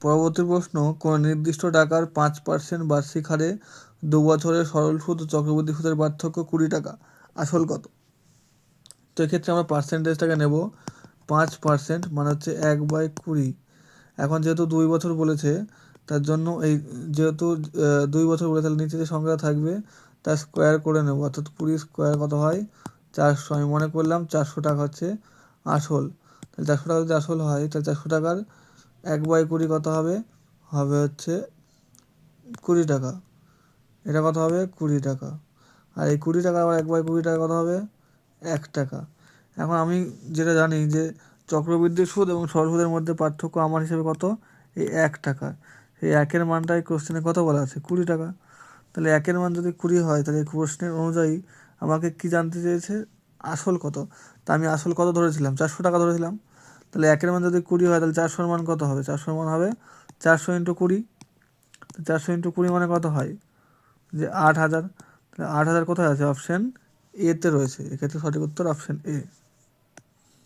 পরবর্তী প্রশ্ন, কোনো নির্দিষ্ট টাকার 5% বার্ষিক হারে 2 বছরের সরল সুদ ও চক্রবৃদ্ধি সুদের পার্থক্য 20 টাকা, আসল কত? তো এক্ষেত্রে আমরা পার্সেন্টেজটাকে নেব 5%, মানে হচ্ছে 1/20। এখন যেহেতু 2 বছর বলেছে, তার জন্য এই যেহেতু 2 বছর বলে, তাহলে নিচে যে সংখ্যাটা থাকবে তার স্কোয়ার করে নেব, অর্থাৎ 20 স্কোয়ার কত হয় 400। আমি মনে করলাম 400 টাকা হচ্ছে আসল। তাহলে 400 টাকা যদি আসল হয়, তাহলে 400 টাকার 1/20 কত হবে? হবে হচ্ছে 20 টাকা। এটা কত হবে? 20 টাকা। আর এই 20 টাকা আবার 1/20 টাকা কত হবে? 1 টাকা। এখন আমি যেটা জানি যে চক্রবৃদ্ধি সুদ এবং সরল সুদের মধ্যে পার্থক্য আমার হিসেবে কত? এই 1 টাকা। এই 1-এর মানটা এই কোশ্চেনে কত বলা আছে? 20 টাকা। তাহলে 1-এর মান যদি 20 হয়, তাহলে এই প্রশ্নের অনুযায়ী আমাকে কি জানতে চেয়েছে? আসল কত। তা আমি আসল কত ধরেছিলাম? 400 টাকা ধরেছিলাম। তাহলে 1-এর মান যদি 20 হয়, তাহলে 400-র মান কত হবে? 400-র মান হবে 400 × 20। 400 × 20 মানে কত হয়? যে 8000। তাহলে 8000 কোথায় আছে? অপশান এতে রয়েছে। এক্ষেত্রে সঠিক উত্তর অপশান এ।